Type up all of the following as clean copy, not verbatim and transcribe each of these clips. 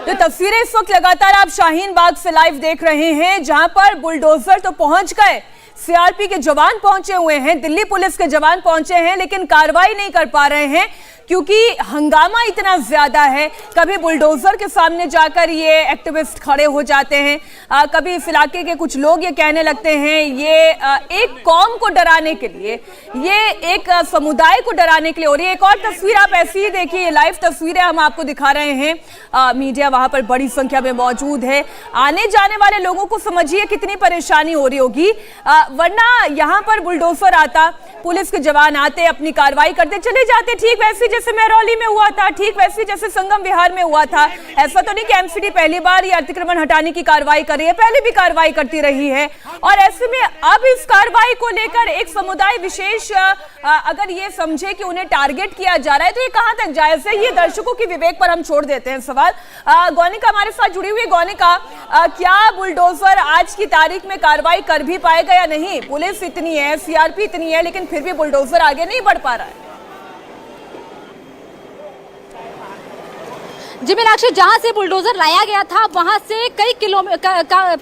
तो तस्वीरें इस वक्त लगातार आप शाहीन बाग से लाइव देख रहे हैं, जहां पर बुलडोजर तो पहुंच गए, सीआरपी के जवान पहुंचे हुए हैं, दिल्ली पुलिस के जवान पहुंचे हैं, लेकिन कार्रवाई नहीं कर पा रहे हैं क्योंकि हंगामा इतना ज्यादा है। कभी बुलडोजर के सामने जाकर ये एक्टिविस्ट खड़े हो जाते हैं, कभी इस इलाके के कुछ लोग ये कहने लगते हैं ये एक कौम को डराने के लिए, ये एक समुदाय को डराने के लिए। और ये एक और तस्वीर आप ऐसी ही देखिए, लाइव तस्वीरें हम आपको दिखा रहे हैं। मीडिया वहां पर बड़ी संख्या में मौजूद है। आने जाने वाले लोगों को समझिए कितनी परेशानी हो रही होगी, वरना यहाँ पर बुलडोजर आता, पुलिस के जवान आते, अपनी कार्रवाई करते, चले जाते, ठीक वैसे जैसे महरौली में हुआ था, ठीक वैसे जैसे संगम विहार में हुआ था। ऐसा तो नहीं कि एमसीडी पहली बार ये अतिक्रमण हटाने की कार्रवाई कर रही है, पहले भी कार्रवाई करती रही है। और ऐसे में अब इस कार्रवाई को लेकर एक समुदाय विशेष अगर ये समझे कि उन्हें टारगेट किया जा रहा है तो ये कहां तक जायज है, ये दर्शकों के विवेक पर हम छोड़ देते हैं सवाल। गौनिका हमारे साथ जुड़ी हुई है। गौनिका, क्या बुलडोजर आज की तारीख में कार्रवाई कर भी पाएगा या नहीं? पुलिस इतनी है, सीआरपी इतनी है, लेकिन फिर भी बुलडोजर आगे नहीं बढ़ पा रहा है। जी मीनाक्षी, जहां से बुलडोजर लाया गया था वहां से कई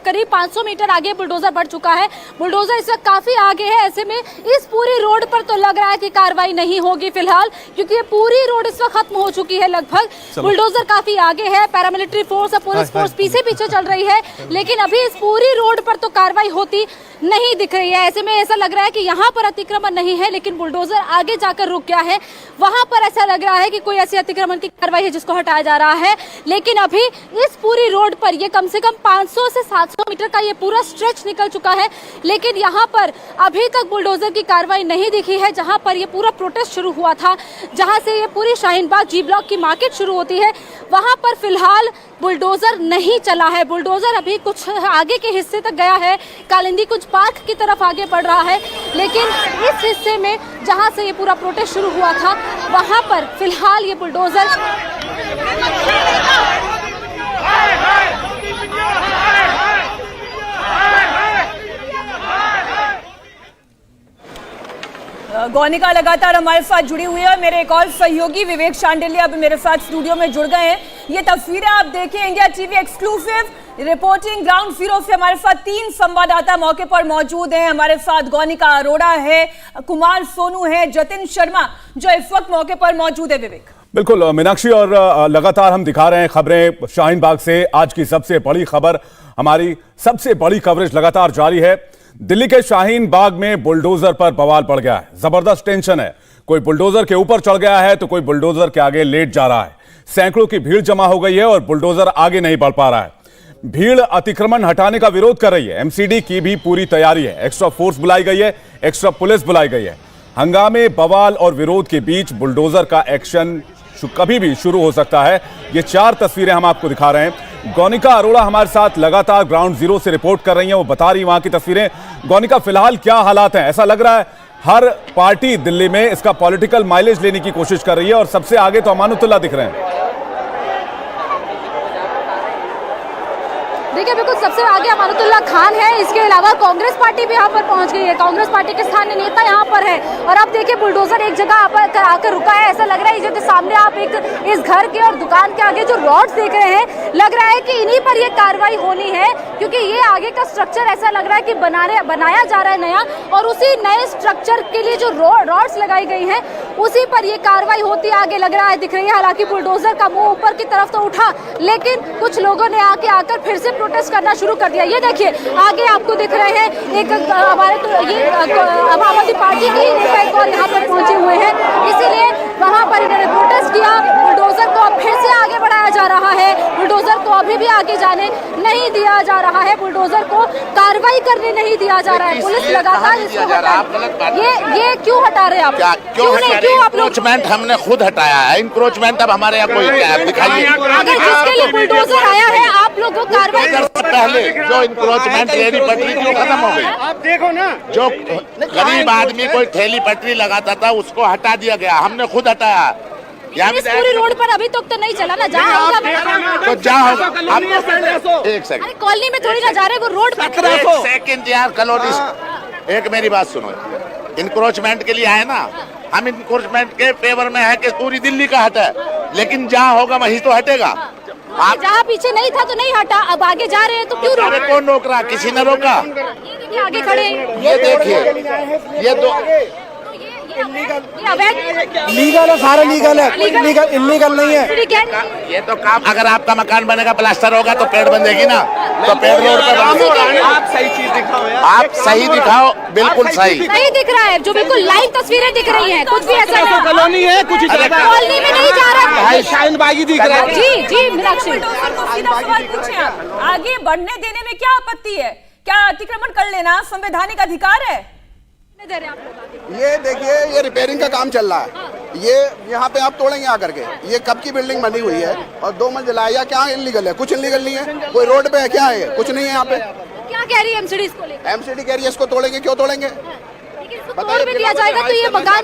करीब 500 मीटर आगे बुलडोजर बढ़ चुका है। बुलडोजर इस वक्त काफी आगे है। ऐसे में इस पूरी रोड पर तो लग रहा है कि कार्रवाई नहीं होगी फिलहाल, क्योंकि ये पूरी रोड इस वक्त खत्म हो चुकी है लगभग। बुलडोजर काफी आगे है, पैरामिलिट्री फोर्स और पुलिस फोर्स पीछे चल रही है, लेकिन अभी इस पूरी रोड पर तो कार्रवाई होती नहीं दिख रही है। ऐसे में ऐसा लग रहा है कि यहाँ पर अतिक्रमण नहीं है, लेकिन बुलडोजर आगे जाकर रुक गया है। वहां पर ऐसा लग रहा है कि कोई ऐसी अतिक्रमण की कार्रवाई है जिसको हटाया जा रहा है, लेकिन अभी इस पूरी रोड पर ये कम से कम 500 से 700 मीटर का ये पूरा स्ट्रेच निकल चुका है, लेकिन यहाँ पर अभी तक बुलडोजर की कार्रवाई नहीं दिखी है। जहाँ पर ये पूरा प्रोटेस्ट शुरू हुआ था, जहाँ से ये पूरी शाहीन बाग जी ब्लॉक की मार्केट शुरू होती है, वहां पर फिलहाल बुलडोजर नहीं चला है। बुलडोजर अभी कुछ आगे के हिस्से तक गया है, कालिंदी कुछ पार्क की तरफ आगे बढ़ रहा है, लेकिन इस हिस्से में जहां से ये पूरा प्रोटेस्ट शुरू हुआ था वहां पर फिलहाल ये बुलडोजर गौनिका लगातार हमारे साथ जुड़ी हुई है। मेरे एक और सहयोगी विवेक शांडिल्य अब मेरे साथ स्टूडियो में जुड़ गए हैं। ये तस्वीरें आप देखें, India TV exclusive reporting ground zero से हमारे साथ 3 संवाददाता मौके पर मौजूद हैं। हमारे साथ गौनिका अरोड़ा है, कुमार सोनू है, जतिन शर्मा जो इस वक्त मौके पर मौजूद है। विवेक, बिल्कुल मीनाक्षी, और लगातार हम दिखा रहे हैं खबरें शाहीन बाग से। आज की सबसे बड़ी खबर, हमारी सबसे बड़ी कवरेज लगातार जारी है। दिल्ली के शाहीन बाग में बुलडोजर पर बवाल पड़ गया है, जबरदस्त टेंशन है। कोई बुलडोजर के ऊपर चढ़ गया है तो कोई बुलडोजर के आगे लेट जा रहा है। सैकड़ों की भीड़ जमा हो गई है और बुलडोजर आगे नहीं बढ़ पा रहा है। भीड़ अतिक्रमण हटाने का विरोध कर रही है। एमसीडी की भी पूरी तैयारी है, एक्स्ट्रा फोर्स बुलाई गई है, एक्स्ट्रा पुलिस बुलाई गई है। हंगामे, बवाल और विरोध के बीच बुलडोजर का एक्शन कभी भी शुरू हो सकता है। ये 4 तस्वीरें हम आपको दिखा रहे हैं। गौनिका अरोड़ा हमारे साथ लगातार ग्राउंड जीरो से रिपोर्ट कर रही हैं, वो बता रही वहां की तस्वीरें। गौनिका, फिलहाल क्या हालात हैं? ऐसा लग रहा है हर पार्टी दिल्ली में इसका पॉलिटिकल माइलेज लेने की कोशिश कर रही है और सबसे आगे तो अमानुतुल्लाह दिख रहे हैं। देखिए, बिल्कुल सबसे आगे अमानुतुल्लाह खान है। इसके अलावा कांग्रेस पार्टी भी यहाँ पर पहुंच गई है, कांग्रेस पार्टी के स्थानीय नेता यहाँ पर है। और अब देखिए बुलडोजर एक जगह आकर रुका है। ऐसा लग रहा है जो सामने आप एक इस घर के और दुकान के आगे जो रॉड्स देख रहे हैं, लग रहा है कि इन्हीं पर ये कार्रवाई होनी है, क्योंकि ये आगे का स्ट्रक्चर ऐसा लग रहा है कि बनाया जा रहा है नया, और उसी नए स्ट्रक्चर के लिए जो रॉड्स लगाई गई है उसी पर ये कार्रवाई होती आगे लग रहा है, दिख रही है। हालांकि बुलडोजर का मुंह ऊपर की तरफ तो उठा, लेकिन कुछ लोगों ने आकर फिर से प्रोटेस्ट करना शुरू कर दिया। ये देखिए आगे आपको दिख रहे हैं एक हमारे तो ये आम आदमी पार्टी के विधायक और यहाँ पर पहुंचे हुए हैं, इसीलिए वहां पर इन्होंने प्रोटेस्ट किया। बुलडोजर को अब फिर से आगे बढ़ाया जा रहा है, बुलडोजर को अभी भी आगे जाने नहीं दिया जा रहा है, बुलडोजर को कार्रवाई करने नहीं दिया जा रहा है। पुलिस लगातार इसको ये क्यों हटा रहे हैं आप? क्यों आप लोग? इंक्रोचमेंट हमने खुद हटाया है। इंक्रोचमेंट अब हमारे यहाँ कोई क्या है दिखाइए। अगर जिसके लिए बुलडोजर आया है आप लोगों को कार्रवाई पहले जो इंक्रोचमेंट ठेली पटरी थी वो खत्म हो गई। आप देखो ना, जो गरीब आदमी कोई ठेली पटरी लगाता था उसको हटा दिया गया, हमने खुद हटाया। इस पूरी रोड पर अभी तक तो नहीं चला ना, जहाँ होगा तो जहाँ होगा। एक सेकंड, कॉलोनी में थोड़ी ना जा रहे, वो रोड पर। एक सेकंड यार, कॉलोनी, एक मेरी बात सुनो। इंक्रोचमेंट के लिए आए ना, हम इंक्रोचमेंट के फेवर में है कि पूरी दिल्ली का हटा है, लेकिन जहाँ होगा वहीं तो हटेगा। आप जहाँ पीछे नहीं था तो नहीं हटा, अब आगे जा रहे हैं तो क्यों अरे रोक? कौन रोक रहा? किसी ने रोका? ये देखिए आगे खड़े हैं। ये देखिए, ये दो ये अवैध लीगल है, सारा लीगल है, कोई इलीगल नहीं है। एमसीडी कह रही है। ये तो काम, अगर आपका मकान बनेगा, प्लास्टर होगा तो पेड़ बंधेगी ना, तो पेड़ रोड पे बंधेगी। आप सही चीज दिखाओ यार। आप सही दिखाओ, बिल्कुल सही। नहीं दिख रहा है, जो बिल्कुल लाइव तस्वीरें दिख रही हैं, कुछ भी ऐसा तो नहीं। कॉलोनी है, कुछ ज्यादा कॉलोनी में नहीं जा रहा है। शाहीन बागी दिख रहा है। जी जी मीनाक्षी, बुलडोजर को सीधा सवाल पूछें आप, आगे बढ़ने देने में क्या आपत्ति है? क्या अतिक्रमण कर लेना संवैधानिक अधिकार है? ये देखिए, ये रिपेयरिंग का काम चल रहा है। ये यहाँ पे आप तोड़ेंगे आकर के। ये कब की बिल्डिंग बनी हुई है और 2 मंजिला है, या क्या इलीगल है? कुछ इलीगल नहीं है। कोई रोड पे है क्या है? कुछ नहीं है यहाँ पे। क्या कह रही है एमसीडी इसको लेकर? एमसीडी कह रही है इसको तोड़ेंगे। क्यों तोड़ेंगे? लेकिन इसको तोड़ भी दिया जाएगा तो ये मकान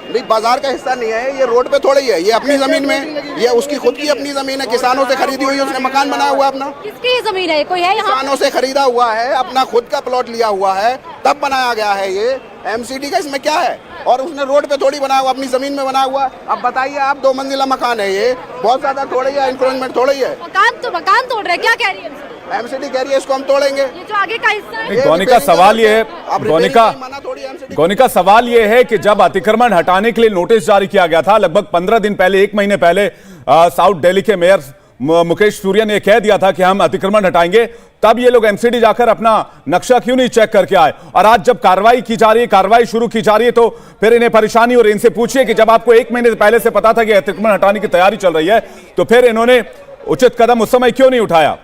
नहीं, बाजार का हिस्सा नहीं है, ये रोड पे थोड़ी है। ये अपनी जमीन में, ये उसकी खुद की अपनी जमीन है, किसानों से खरीदी हुई है, उसने मकान बनाया हुआ अपना। किसकी ये जमीन है? कोई है यहाँ? किसानों से खरीदा हुआ है, अपना खुद का प्लॉट लिया हुआ है, तब बनाया गया है ये। एमसीडी का इसमें क्या है? और उसने रोड पे थोड़ी बनाया हुआ, अपनी जमीन में बनाया हुआ। अब बताइए आप, 2 मंजिला मकान है ये, बहुत ज्यादा थोड़ी है, इंक्रोचमेंट थोड़ी है। मकान तोड़ रहे हैं, क्या कह रही है एमसीडी कह रही है इसको हम तोड़ेंगे। ये जो आगे का हिस्सा है। गोनिका सवाल ये है, अब गोनिका माना थोड़ी MCD। गोनिका सवाल ये है कि जब अतिक्रमण हटाने के लिए नोटिस जारी किया गया था लगभग 15 दिन पहले, 1 महीने पहले, साउथ दिल्ली के मेयर मुकेश सूर्या ने कह दिया था कि हम अतिक्रमण हटाएंगे, तब ये लोग एमसीडी जाकर अपना नक्शा क्यों नहीं चेक करके आए? और आज जब कार्रवाई की जा रही है, कार्रवाई शुरू की जा रही है, तो फिर इन्हें परेशानी। और इनसे पूछिए कि जब आपको 1 महीने पहले से पता था कि अतिक्रमण हटाने की तैयारी चल रही है, तो फिर इन्होंने उचित कदम उस समय क्यों नहीं उठाया?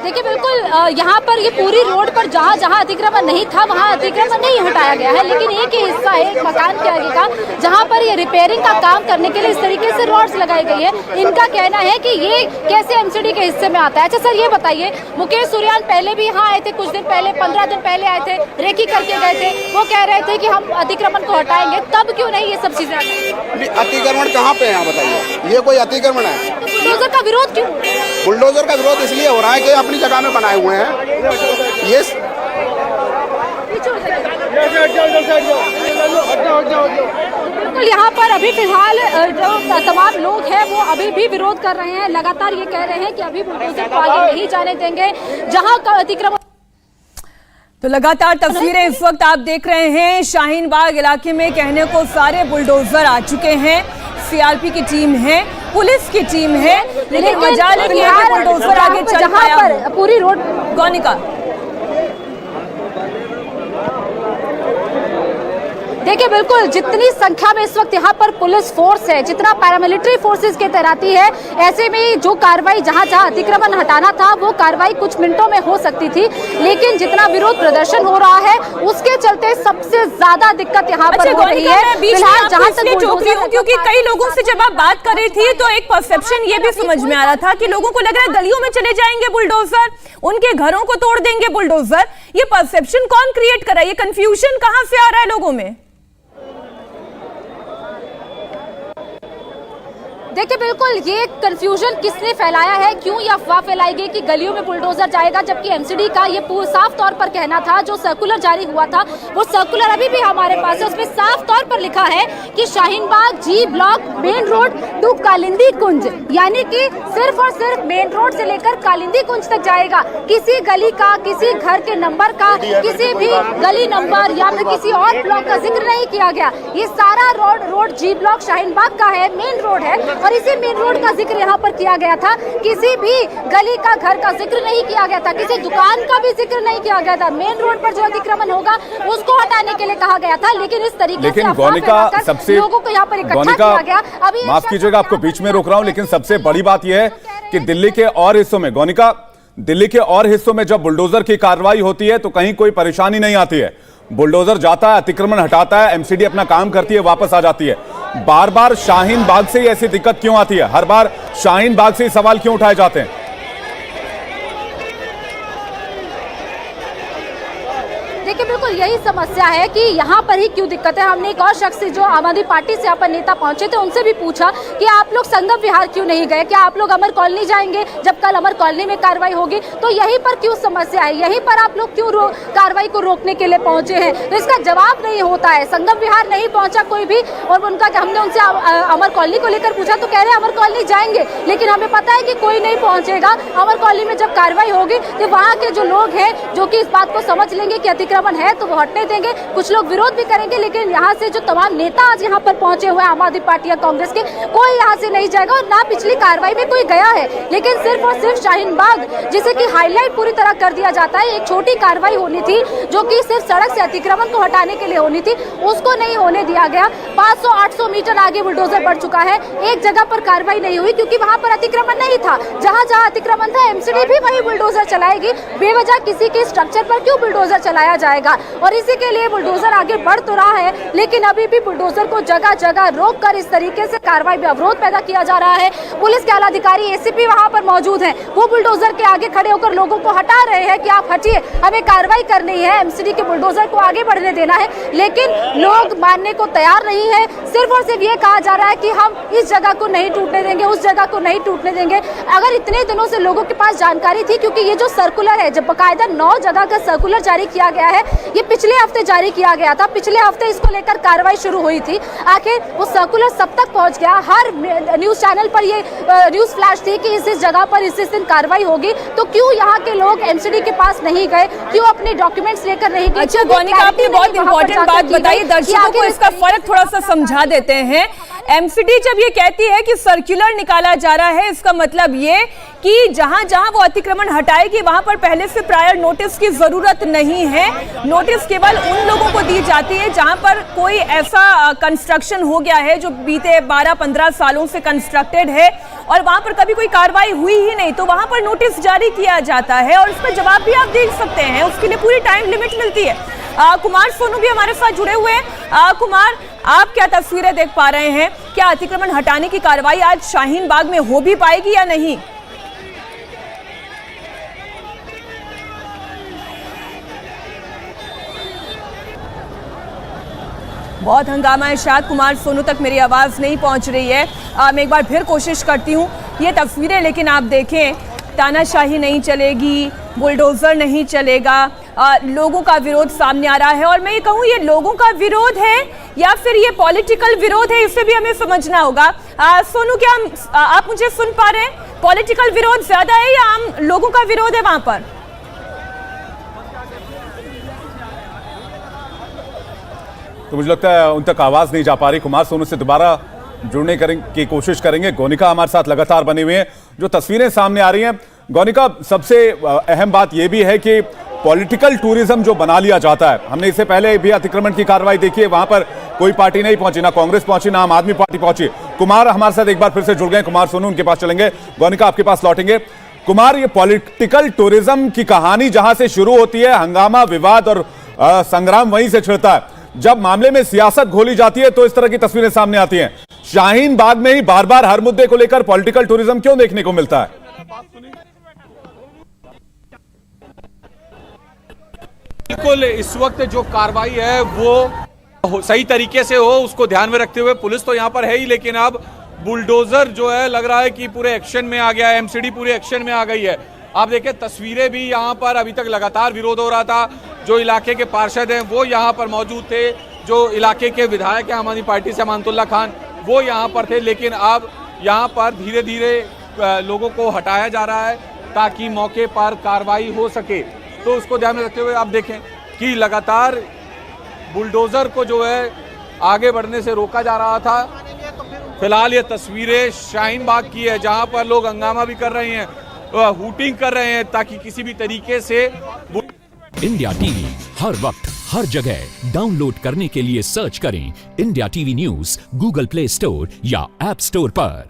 देखिए बिल्कुल यहाँ पर ये पूरी रोड पर जहाँ जहाँ अतिक्रमण नहीं था वहाँ अतिक्रमण नहीं हटाया गया है, लेकिन एक ही हिस्सा है एक मकान के आगे का जहाँ पर ये रिपेयरिंग का काम करने के लिए इस तरीके से रॉड्स लगाई गई है। इनका कहना है कि ये कैसे एमसीडी के हिस्से में आता है। अच्छा सर ये बताइए, मुकेश सूर्यान पहले भी यहाँ आए थे, कुछ दिन पहले, 15 दिन पहले आए थे, रेकी करके गए थे, वो कह रहे थे कि हम अतिक्रमण को हटाएंगे, तब क्यों नहीं ये सब चीजें? अतिक्रमण कहाँ पे है बताइए? ये कोई अतिक्रमण है? तो बुलडोजर का विरोध क्यों? बुलडोजर का विरोध इसलिए हो रहा है कि अपनी जगह में बनाए हुए हैं ये। बिल्कुल यहाँ पर अभी फिलहाल जो तमाम लोग हैं वो अभी भी विरोध कर रहे हैं, लगातार ये कह रहे हैं कि अभी बुलडोजर को आगे नहीं जाने देंगे जहाँ का अतिक्रमण। तो लगातार तस्वीरें इस वक्त आप देख रहे हैं, शाहीन बाग इलाके में कहने को सारे बुलडोजर आ चुके हैं, सीआरपी की टीम है, पुलिस की टीम है, लेकिन मजाल है कि बुलडोजर आगे चल पाया पर पूरी रोड। गोनिका देखिए बिल्कुल जितनी संख्या में इस वक्त यहाँ पर पुलिस फोर्स है, जितना पैरामिलिट्री फोर्सेस की तैनाती है, ऐसे में जो कार्रवाई जहाँ जहाँ अतिक्रमण हटाना था वो कार्रवाई कुछ मिनटों में हो सकती थी, लेकिन जितना विरोध प्रदर्शन हो रहा है उसके चलते सबसे ज्यादा दिक्कत यहाँ पर हो रही है। फिलहाल जहाँ तक क्योंकि कई लोगों से जब आप बात कर रही थी तो एक परसेप्शन ये भी समझ में आ रहा था कि लोगों को लग रहा है गलियों में चले जाएंगे बुलडोजर, उनके घरों को तोड़ देंगे बुलडोजर। ये परसेप्शन कौन क्रिएट कर रहा है? ये कंफ्यूजन कहां से आ रहा है लोगों में? देखिए बिल्कुल ये कंफ्यूजन किसने फैलाया है, क्यों ये अफवाह फैलाई गई कि गलियों में बुलडोजर जाएगा, जबकि एमसीडी का ये साफ तौर पर कहना था, जो सर्कुलर जारी हुआ था वो सर्कुलर अभी भी हमारे पास है, उसमें साफ तौर पर लिखा है कि Shaheen Bagh G block main road to Kalindi Kunj, यानी कि सिर्फ और सिर्फ मेन रोड से लेकर कालिंदी कुंज तक जाएगा। किसी गली का, किसी घर के नंबर का, किसी भी गली नंबर या फिर किसी और ब्लॉक का जिक्र नहीं किया गया। ये सारा रोड जी ब्लॉक शाहीन बाग का है, मेन रोड है, और इसी मेन रोड का जिक्र यहाँ पर किया गया था। किसी भी गली का, घर का जिक्र नहीं किया गया था, किसी दुकान का भी जिक्र नहीं किया गया था। मेन रोड पर जो अतिक्रमण होगा उसको हटाने के लिए कहा गया था, लेकिन इस तरीके से गोनिका सबसे लोगों को यहाँ पर इकट्ठा किया गया। अभी माफ कीजिएगा आपको बीच में रोक रहा हूं, लेकिन सबसे बड़ी बात यह है कि दिल्ली के और हिस्सों में, गोनिका दिल्ली के और हिस्सों में जब बुलडोजर की कार्रवाई होती है तो कहीं कोई परेशानी नहीं आती है। बुलडोजर जाता है, अतिक्रमण हटाता है, एमसीडी अपना काम करती है, वापस आ जाती है। बार बार शाहीन बाग से ही ऐसी दिक्कत क्यों आती है? हर बार शाहीन बाग से ही सवाल क्यों उठाए जाते हैं? देखिए बिल्कुल बिल्कुल यही समस्या है कि यहाँ पर ही क्यों दिक्कत है। हमने एक और शख्स जो आम आदमी पार्टी से यहाँ पर नेता पहुंचे थे उनसे भी पूछा कि आप लोग संगम विहार क्यों नहीं गए, क्या आप लोग अमर कॉलोनी जाएंगे जब कल अमर कॉलोनी में कार्रवाई होगी? तो यहीं पर क्यों समस्या है, यहीं पर आप लोग क्यों कार्रवाई को रोकने के लिए पहुंचे हैं? तो इसका जवाब नहीं होता है। संगम विहार नहीं पहुंचा कोई भी, और उनका हमने उनसे अमर कॉलोनी को लेकर पूछा तो कह रहे हैं अमर कॉलोनी जाएंगे, लेकिन हमें पता है कि कोई नहीं पहुंचेगा। अमर कॉलोनी में जब कार्रवाई होगी तो वहाँ के जो लोग हैं जो कि इस बात को समझ लेंगे कि अतिक्रमण है तो वो हटने देंगे, कुछ लोग विरोध भी करेंगे, लेकिन यहाँ से जो तमाम नेता आज यहाँ पर पहुंचे हुए हैं आम आदमी पार्टी या कांग्रेस के, कोई यहाँ से नहीं जाएगा। और ना पिछली कार्रवाई में कोई गया है, लेकिन सिर्फ और सिर्फ शाहीन बाग जिसे कि हाईलाइट पूरी तरह कर दिया जाता है, एक छोटी कार्रवाई होनी थी जो कि सिर्फ सड़क से अतिक्रमण को हटाने के लिए होनी थी, उसको नहीं होने दिया गया। 500-800 मीटर आगे बुलडोजर बढ़ चुका है, एक जगह पर कार्रवाई नहीं हुई क्योंकि वहां पर अतिक्रमण नहीं था। जहां जहां अतिक्रमण था एमसीडी भी वही बुलडोजर चलाएगी, बेवजह किसी के स्ट्रक्चर पर क्यों बुलडोजर चलाया जाएगा? और इसी के लिए बुलडोजर आगे बढ़ तो रहा है, लेकिन अभी भी बुलडोजर को जगह जगह रोक कर इस तरीके से कार्रवाई में अवरोध पैदा किया जा रहा है। पुलिस के आला अधिकारी एसीपी वहां पर मौजूद हैं, वो बुलडोजर के आगे खड़े होकर लोगों को हटा रहे हैं कि आप हटिए, हमें कार्रवाई करनी है, एमसीडी के बुलडोजर को आगे बढ़ने देना है। लेकिन लोग मानने को तैयार नहीं है। सिर्फ और सिर्फ ये कहा जा रहा है कि हम इस जगह को नहीं टूटने देंगे, उस जगह को नहीं टूटने देंगे। अगर इतने दिनों से लोगों के पास जानकारी थी, क्योंकि ये जो सर्कुलर है, जब बकायदा 9 जगह का सर्कुलर जारी किया गया है, ये पिछले हफ्ते जारी किया गया था, पिछले हफ्ते इसको लेकर कार्रवाई शुरू हुई थी, आखिर वो सर्कुलर सब तक पहुंच गया। हर न्यूज चैनल पर ये न्यूज फ्लैश थी कि इस जगह पर इस दिन कार्रवाई होगी, तो क्यों यहाँ के लोग एमसीडी के पास नहीं गए, क्यों अपने डॉक्यूमेंट्स लेकर नहीं गए? अच्छा गोनिका, आपने बहुत इंपॉर्टेंट बात बताई, दर्शकों को इसका फर्क थोड़ा सा समझा देते हैं। एमसीडी जब ये कहती है कि सर्कुलर निकाला जा रहा है, इसका मतलब ये कि जहां जहां वो अतिक्रमण हटाएगी वहां पर पहले से प्रायर नोटिस की जरूरत नहीं है। नोटिस केवल उन लोगों को दी जाती है जहां पर कोई ऐसा कंस्ट्रक्शन हो गया है जो बीते 12-15 सालों से कंस्ट्रक्टेड है और वहां पर कभी कोई कार्रवाई हुई ही नहीं, तो वहां पर नोटिस जारी किया जाता है और उसका जवाब भी आप देख सकते हैं, उसके लिए पूरी टाइम लिमिट मिलती है। कुमार सोनू भी हमारे साथ जुड़े हुए हैं। कुमार, आप क्या तस्वीरें देख पा रहे हैं? क्या अतिक्रमण हटाने की कार्रवाई आज शाहीन बाग में हो भी पाएगी या नहीं? बहुत हंगामा है, शायद कुमार सोनू तक मेरी आवाज नहीं पहुंच रही है। मैं एक बार फिर कोशिश करती हूँ। ये तस्वीरें लेकिन आप देखें, तानाशाही नहीं चलेगी, बुलडोजर नहीं चलेगा, लोगों का विरोध सामने आ रहा है। और मैं ये कहूँ, ये लोगों का विरोध है या फिर ये पॉलिटिकल विरोध है, इसे भी हमें समझना होगा। सोनू, क्या आप मुझे सुन पा रहे हैं? पॉलिटिकल विरोध ज्यादा है या आम लोगों का विरोध है वहां पर? तो मुझे लगता है उन तक आवाज नहीं जा पा रही। कुमार सोनू से दोबारा जुड़ने की कोशिश करेंगे। गोनिका हमारे साथ लगातार बने हुए हैं। जो तस्वीरें सामने आ रही हैं, गोनिका, सबसे अहम बात यह भी है कि पॉलिटिकल टूरिज्म जो बना लिया जाता है, हमने इससे पहले भी अतिक्रमण की कार्रवाई देखी है, वहां पर कोई पार्टी नहीं पहुंची, ना कांग्रेस पहुंची, ना आम आदमी पार्टी पहुंची। कुमार हमारे साथ एक बार फिर से जुड़ गए। कुमार सोनू, उनके पास चलेंगे। गोनिका, आपके पास लौटेंगे। कुमार, ये पॉलिटिकल टूरिज्म की कहानी जहां से शुरू होती है, हंगामा, विवाद और संग्राम वहीं से छिड़ता है। जब मामले में सियासत घोली जाती है तो इस तरह की तस्वीरें सामने आती हैं। शाहीन बाग में ही बार बार हर मुद्दे को लेकर पॉलिटिकल टूरिज्म क्यों देखने को मिलता है? बिल्कुल, इस वक्त जो कार्रवाई है वो सही तरीके से हो, उसको ध्यान में रखते हुए पुलिस तो यहाँ पर है ही, लेकिन अब बुलडोजर जो है लग रहा है कि पूरे एक्शन में आ गया है, एमसीडी पूरे एक्शन में आ गई है। आप देखें तस्वीरें भी, यहाँ पर अभी तक लगातार विरोध हो रहा था। जो इलाके के पार्षद हैं वो यहाँ पर मौजूद थे, जो इलाके के विधायक हैं आम आदमी पार्टी से अमानतुल्लाह खान, वो यहाँ पर थे, लेकिन अब यहाँ पर धीरे धीरे लोगों को हटाया जा रहा है ताकि मौके पर कार्रवाई हो सके। तो उसको ध्यान में रखते हुए आप देखें कि लगातार बुलडोजर को जो है आगे बढ़ने से रोका जा रहा था। फिलहाल ये तस्वीरें शाहीन बाग की है, जहाँ पर लोग हंगामा भी कर रहे हैं, हूटिंग कर रहे हैं ताकि किसी भी तरीके से। इंडिया टीवी हर वक्त हर जगह डाउनलोड करने के लिए सर्च करें India TV news Google play store या ऐप स्टोर पर।